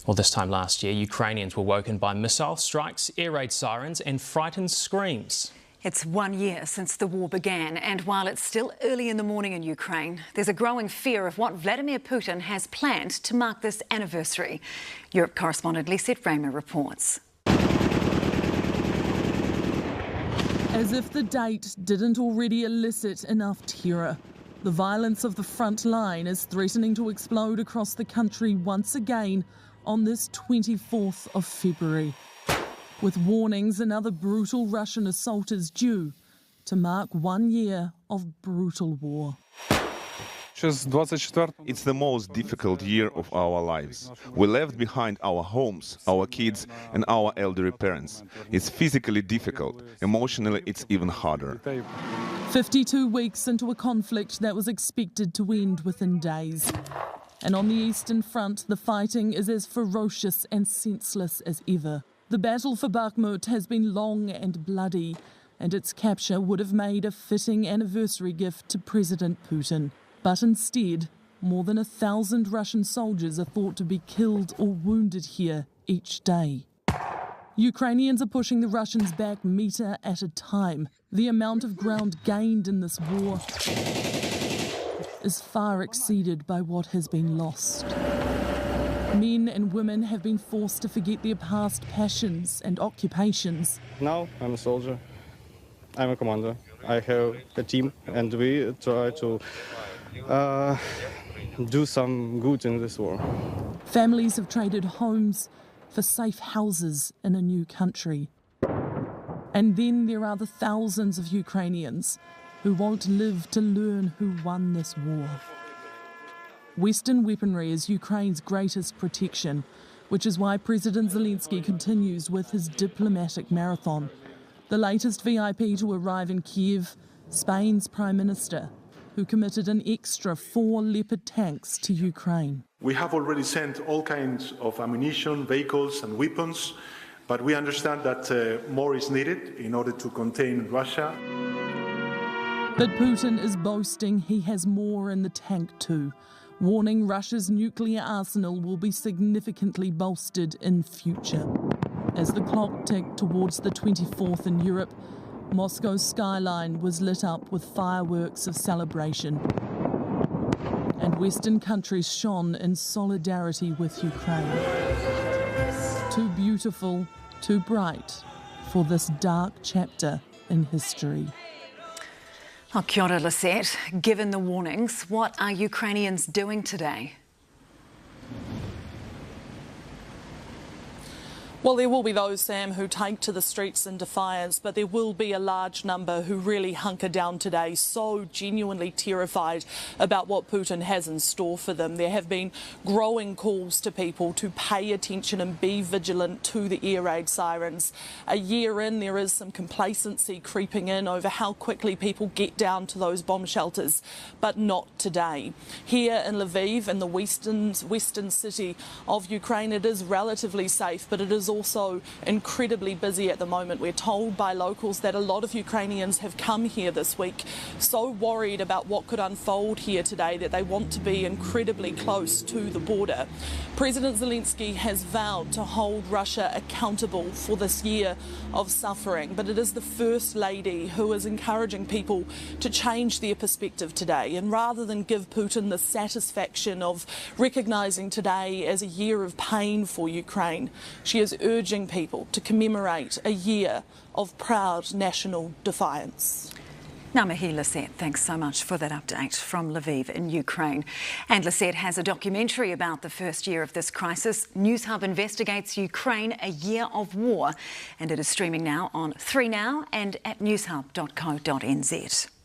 Well, this time last year, Ukrainians were woken by missile strikes, air raid sirens and frightened screams. It's 1 year since the war began, and while it's still early in the morning in Ukraine, there's a growing fear of what Vladimir Putin has planned to mark this anniversary. Europe correspondent Lisette Raymer reports. As if the date didn't already elicit enough terror, the violence of the front line is threatening to explode across the country once again on this 24th of February, with warnings another brutal Russian assault is due to mark 1 year of brutal war. It's the most difficult year of our lives. We left behind our homes, our kids and our elderly parents. It's physically difficult. Emotionally, it's even harder. 52 weeks into a conflict that was expected to end within days. And on the Eastern Front, the fighting is as ferocious and senseless as ever. The battle for Bakhmut has been long and bloody, and its capture would have made a fitting anniversary gift to President Putin. But instead, more than 1,000 Russian soldiers are thought to be killed or wounded here each day. Ukrainians are pushing the Russians back metre at a time. The amount of ground gained in this war is far exceeded by what has been lost. Men and women have been forced to forget their past passions and occupations. Now I'm a soldier. I'm a commander. I have a team and we try to do some good in this war. Families have traded homes for safe houses in a new country. And then there are the thousands of Ukrainians who won't live to learn who won this war. Western weaponry is Ukraine's greatest protection, which is why President Zelensky continues with his diplomatic marathon. The latest VIP to arrive in Kiev, Spain's Prime Minister, who committed an extra 4 Leopard tanks to Ukraine. We have already sent all kinds of ammunition, vehicles and weapons, but we understand that more is needed in order to contain Russia. But Putin is boasting he has more in the tank too, warning Russia's nuclear arsenal will be significantly bolstered in future. As the clock ticked towards the 24th in Europe, Moscow's skyline was lit up with fireworks of celebration. And Western countries shone in solidarity with Ukraine. Too beautiful, too bright for this dark chapter in history. Oh, kia ora, Lisette. Given the warnings, what are Ukrainians doing today? Well, there will be those, Sam, who take to the streets in defiance, but there will be a large number who really hunker down today, so genuinely terrified about what Putin has in store for them. There have been growing calls to people to pay attention and be vigilant to the air raid sirens. A year in, there is some complacency creeping in over how quickly people get down to those bomb shelters, but not today. Here in Lviv, in the western city of Ukraine, it is relatively safe, but it is also incredibly busy at the moment. We're told by locals that a lot of Ukrainians have come here this week so worried about what could unfold here today that they want to be incredibly close to the border. President Zelensky has vowed to hold Russia accountable for this year of suffering, but it is the First Lady who is encouraging people to change their perspective today, and rather than give Putin the satisfaction of recognising today as a year of pain for Ukraine, she is urging people to commemorate a year of proud national defiance. Ngā mihi, Lisette. Thanks so much for that update from Lviv in Ukraine. And Lisette has a documentary about the first year of this crisis. Newshub investigates Ukraine, a year of war. And it is streaming now on 3Now and at newshub.co.nz.